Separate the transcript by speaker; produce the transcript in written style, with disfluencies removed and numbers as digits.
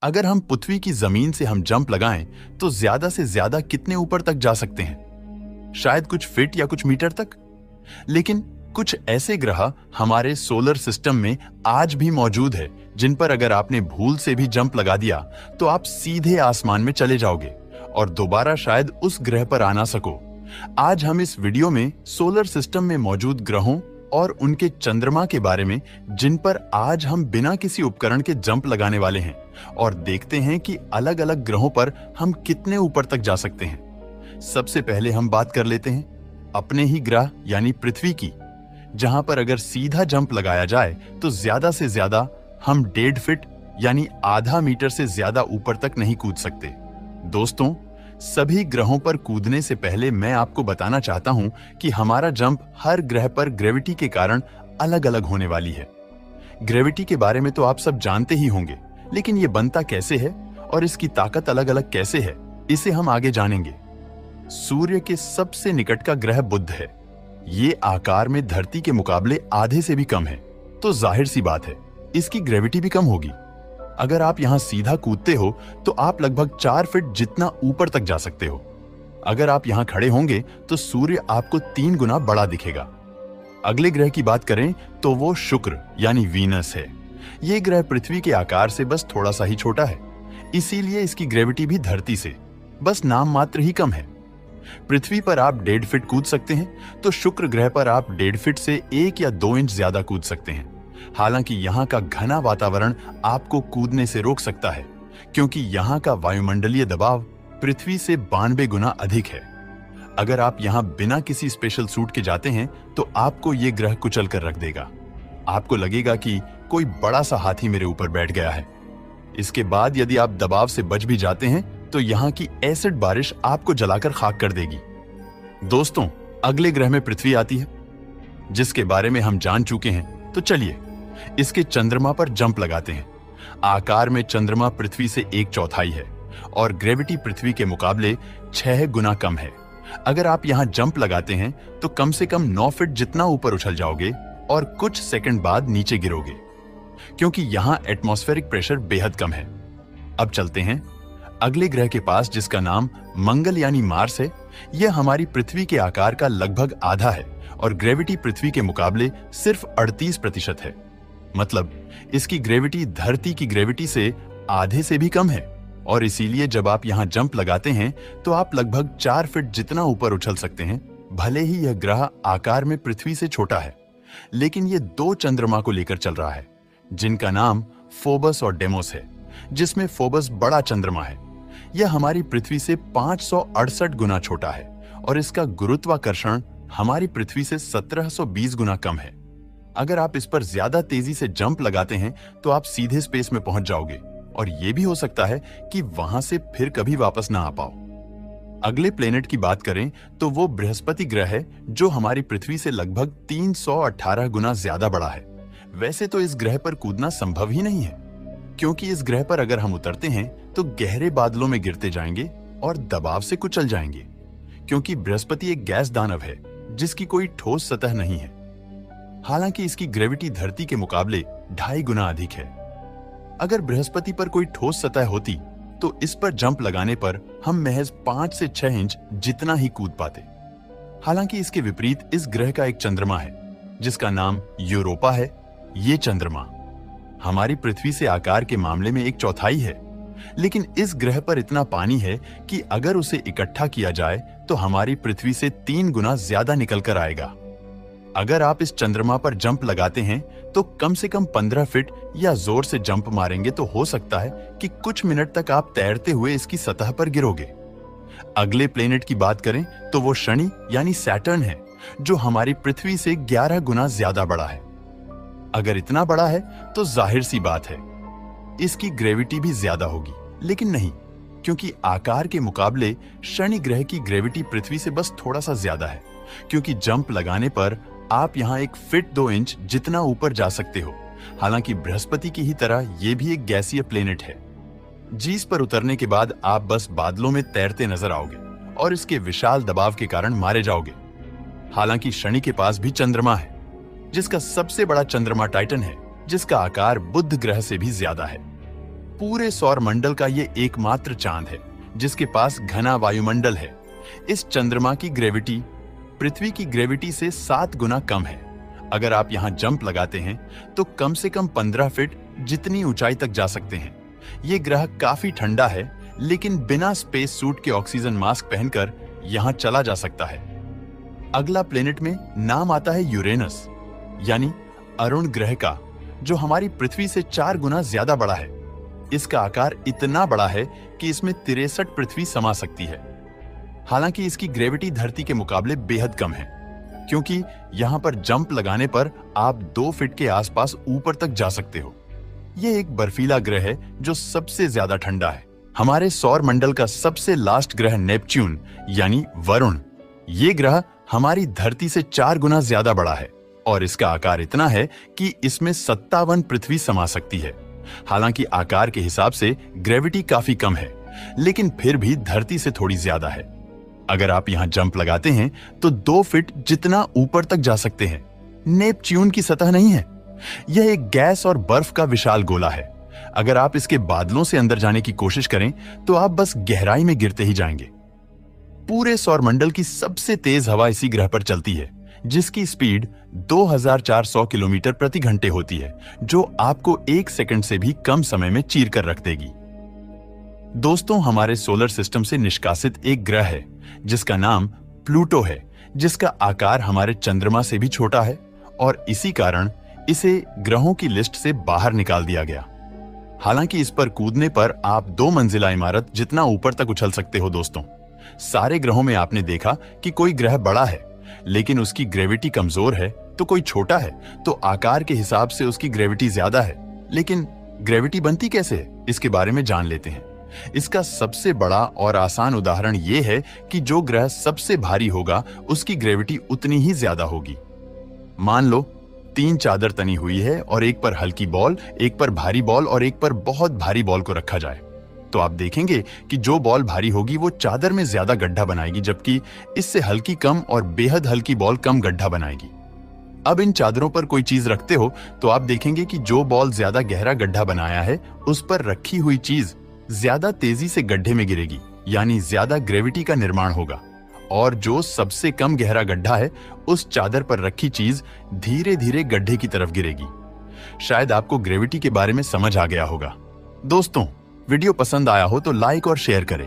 Speaker 1: अगर हम पृथ्वी की जमीन से हम जंप लगाएं तो ज्यादा से ज्यादा कितने ऊपर तक जा सकते हैं? शायद कुछ फीट या कुछ मीटर तक। लेकिन कुछ ऐसे ग्रह हमारे सोलर सिस्टम में आज भी मौजूद है जिन पर अगर आपने भूल से भी जंप लगा दिया तो आप सीधे आसमान में चले जाओगे और दोबारा शायद उस ग्रह पर आ ना सको। आज हम इस वीडियो में सोलर सिस्टम में मौजूद ग्रहों और उनके चंद्रमा के बारे में जिन पर आज हम बिना किसी उपकरण के जंप लगाने वाले हैं और देखते हैं कि अलग अलग ग्रहों पर हम कितने ऊपर तक जा सकते हैं। सबसे पहले हम बात कर लेते हैं अपने ही ग्रह यानी पृथ्वी की, जहां पर अगर सीधा जंप लगाया जाए तो ज्यादा से ज्यादा हम 1.5 फीट यानी आधा मीटर से ज्यादा ऊपर तक नहीं कूद सकते। दोस्तों, सभी ग्रहों पर कूदने से पहले मैं आपको बताना चाहता हूं कि हमारा जंप हर ग्रह पर ग्रेविटी के कारण अलग अलग होने वाली है। ग्रेविटी के बारे में तो आप सब जानते ही होंगे, लेकिन ये बनता कैसे है और इसकी ताकत अलग अलग कैसे है, इसे हम आगे जानेंगे। सूर्य के सबसे निकट का ग्रह बुध है। ये आकार में धरती के मुकाबले आधे से भी कम है, तो जाहिर सी बात है इसकी ग्रेविटी भी कम होगी। अगर आप यहां सीधा कूदते हो तो आप लगभग 4 फीट जितना ऊपर तक जा सकते हो। अगर आप यहां खड़े होंगे तो सूर्य आपको 3 गुना बड़ा दिखेगा। अगले ग्रह की बात करें तो वो शुक्र यानी वीनस है। ये ग्रह पृथ्वी के आकार से बस थोड़ा सा ही छोटा है, इसीलिए इसकी ग्रेविटी भी धरती से बस नाम मात्र ही कम है। पृथ्वी पर आप 1.5 फीट कूद सकते हैं तो शुक्र ग्रह पर आप 1.5 फीट से 1 या 2 इंच ज्यादा कूद सकते हैं। हालांकि यहाँ का घना वातावरण आपको कूदने से रोक सकता है, क्योंकि यहाँ का वायुमंडलीय दबाव पृथ्वी से 92 गुना अधिक है। अगर आप यहाँ बिना किसी स्पेशल सूट के जाते हैं तो आपको ये ग्रह कुचल कर रख देगा। आपको लगेगा कि कोई बड़ा सा हाथी मेरे ऊपर बैठ गया है। इसके बाद यदि आप दबाव से बच भी जाते हैं तो यहाँ की एसिड बारिश आपको जलाकर खाक कर देगी। दोस्तों, अगले ग्रह में पृथ्वी आती है, जिसके बारे में हम जान चुके हैं। तो चलिए इसके चंद्रमा पर जंप लगाते हैं। आकार में चंद्रमा पृथ्वी से 1/4 है और ग्रेविटी पृथ्वी के मुकाबले 6 गुना कम है। अगर आप यहां जंप लगाते हैं तो कम से कम 9 फीट जितना ऊपर उछल जाओगे और कुछ सेकंड बाद नीचे गिरोगे, क्योंकि यहां एटमॉस्फेरिक प्रेशर बेहद कम है। अब चलते हैं अगले ग्रह के पास, जिसका नाम मंगल यानी मार्स है। यह हमारी पृथ्वी के आकार का लगभग आधा है और ग्रेविटी पृथ्वी के मुकाबले सिर्फ 38% है। मतलब इसकी ग्रेविटी धरती की ग्रेविटी से आधे से भी कम है और इसीलिए जब आप यहां जंप लगाते हैं तो आप लगभग 4 फीट जितना ऊपर उछल सकते हैं। भले ही यह ग्रह आकार में पृथ्वी से छोटा है, लेकिन यह 2 चंद्रमा को लेकर चल रहा है, जिनका नाम फोबस और डेमोस है, जिसमें फोबस बड़ा चंद्रमा है। यह हमारी पृथ्वी से 568 गुना छोटा है और इसका गुरुत्वाकर्षण हमारी पृथ्वी से 1720 गुना कम है। अगर आप इस पर ज्यादा तेजी से जंप लगाते हैं तो आप सीधे स्पेस में पहुंच जाओगे और यह भी हो सकता है कि वहां से फिर कभी वापस ना आ पाओ। अगले प्लेनेट की बात करें तो वो बृहस्पति ग्रह है, जो हमारी पृथ्वी से लगभग 318 गुना ज्यादा बड़ा है। वैसे तो इस ग्रह पर कूदना संभव ही नहीं है, क्योंकि इस ग्रह पर अगर हम उतरते हैं तो गहरे बादलों में गिरते जाएंगे और दबाव से कुचल जाएंगे, क्योंकि बृहस्पति एक गैस दानव है जिसकी कोई ठोस सतह नहीं है। हालांकि इसकी ग्रेविटी धरती के मुकाबले 2.5 गुना अधिक है। अगर बृहस्पति पर कोई ठोस सतह होती तो इस पर जंप लगाने पर हम महज 5 से 6 इंच जितना ही कूद पाते। हालांकि इसके विपरीत इस ग्रह का एक चंद्रमा है जिसका नाम यूरोपा है। ये चंद्रमा हमारी पृथ्वी से आकार के मामले में 1/4 है, लेकिन इस ग्रह पर इतना पानी है कि अगर उसे इकट्ठा किया जाए तो हमारी पृथ्वी से 3 गुना ज्यादा निकल कर आएगा। अगर आप इस चंद्रमा पर जंप लगाते हैं तो कम से कम 15 फीट या जोर से जंप मारेंगे तो हो सकता है कि कुछ मिनट तक आप तैरते हुए इसकी सतह पर गिरोगे। अगले प्लेनेट की बात करें तो वो शनि यानी सैटर्न है, जो हमारी पृथ्वी से 11 गुना ज्यादा बड़ा है। अगर इतना बड़ा है तो जाहिर सी बात है इसकी ग्रेविटी भी ज्यादा होगी, लेकिन नहीं, क्योंकि आकार के मुकाबले शनि ग्रह की ग्रेविटी पृथ्वी से बस थोड़ा सा ज्यादा है। क्योंकि जंप लगाने पर आप यहां 1 फीट 2 इंच जितना ऊपर जा सकते हो। हालांकि बृहस्पति की ही तरह यह भी एक गैसीय प्लेनेट है। जीस पर उतरने के बाद आप बस बादलों में तैरते नजर आओगे और इसके विशाल दबाव के कारण मारे जाओगे। हालांकि शनि के पास भी चंद्रमा है, जिसका सबसे बड़ा चंद्रमा टाइटन है, जिसका आकार बुध ग्रह से भी ज्यादा है। पूरे सौर मंडल का ये एकमात्र चांद है जिसके पास घना वायुमंडल है। इस चंद्रमा की ग्रेविटी पृथ्वी की ग्रेविटी से 7 गुना कम है। अगर आप यहाँ जंप लगाते हैं तो कम से कम 15 फीट जितनी ऊंचाई तक जा सकते हैं। ये ग्रह काफी ठंडा है, लेकिन बिना स्पेस सूट के ऑक्सीजन मास्क पहनकर यहाँ चला जा सकता है। अगला प्लेनेट में नाम आता है यूरेनस, यानी अरुण ग्रह का, जो हमारी पृथ्वी से 4 गुना ज्यादा बड़ा है। इसका आकार इतना बड़ा है कि इसमें 63 पृथ्वी समा सकती है। हालांकि इसकी ग्रेविटी धरती के मुकाबले बेहद कम है, क्योंकि यहाँ पर जंप लगाने पर आप 2 फीट के आसपास ऊपर तक जा सकते हो। यह एक बर्फीला ग्रह है जो सबसे ज्यादा ठंडा है। हमारे सौर मंडल का सबसे लास्ट ग्रह नेपच्यून यानी वरुण, ये ग्रह हमारी धरती से 4 गुना ज्यादा बड़ा है और इसका आकार इतना है कि इसमें 57 पृथ्वी समा सकती है। हालांकि आकार के हिसाब से ग्रेविटी काफी कम है, लेकिन फिर भी धरती से थोड़ी ज्यादा है। अगर आप यहां जंप लगाते हैं तो 2 फीट जितना ऊपर तक जा सकते हैं। नेपच्यून की सतह नहीं है, यह एक गैस और बर्फ का विशाल गोला है। अगर आप इसके बादलों से अंदर जाने की कोशिश करें तो आप बस गहराई में गिरते ही जाएंगे। पूरे सौरमंडल की सबसे तेज हवा इसी ग्रह पर चलती है, जिसकी स्पीड 2400 किलोमीटर प्रति घंटे होती है, जो आपको 1 सेकंड से भी कम समय में चीर कर रख देगी। दोस्तों, हमारे सोलर सिस्टम से निष्कासित एक ग्रह है जिसका नाम प्लूटो है, जिसका आकार हमारे चंद्रमा से भी छोटा है और इसी कारण इसे ग्रहों की लिस्ट से बाहर निकाल दिया गया। हालांकि इस पर कूदने पर आप 2 मंजिला इमारत जितना ऊपर तक उछल सकते हो। दोस्तों, सारे ग्रहों में आपने देखा कि कोई ग्रह बड़ा है लेकिन उसकी ग्रेविटी कमजोर है, तो कोई छोटा है तो आकार के हिसाब से उसकी ग्रेविटी ज्यादा है। लेकिन ग्रेविटी बनती कैसे है, इसके बारे में जान लेते हैं। इसका सबसे बड़ा और आसान उदाहरण यह है कि जो ग्रह सबसे भारी होगा उसकी ग्रेविटी उतनी ही ज्यादा होगी। मान लो 3 चादर तनी हुई है और एक पर हल्की बॉल, एक पर भारी बॉल और एक पर बहुत भारी बॉल को रखा जाए, तो आप देखेंगे कि जो बॉल भारी होगी वो चादर में ज्यादा गड्ढा बनाएगी, जबकि इससे हल्की कम और बेहद हल्की बॉल कम गड्ढा बनाएगी। अब इन चादरों पर कोई चीज रखते हो तो आप देखेंगे कि जो बॉल ज्यादा गहरा गड्ढा बनाया है उस पर रखी हुई चीज ज्यादा तेजी से गड्ढे में गिरेगी, यानी ज्यादा ग्रेविटी का निर्माण होगा। और जो सबसे कम गहरा गड्ढा है उस चादर पर रखी चीज धीरे धीरे गड्ढे की तरफ गिरेगी। शायद आपको ग्रेविटी के बारे में समझ आ गया होगा। दोस्तों, वीडियो पसंद आया हो तो लाइक और शेयर करें।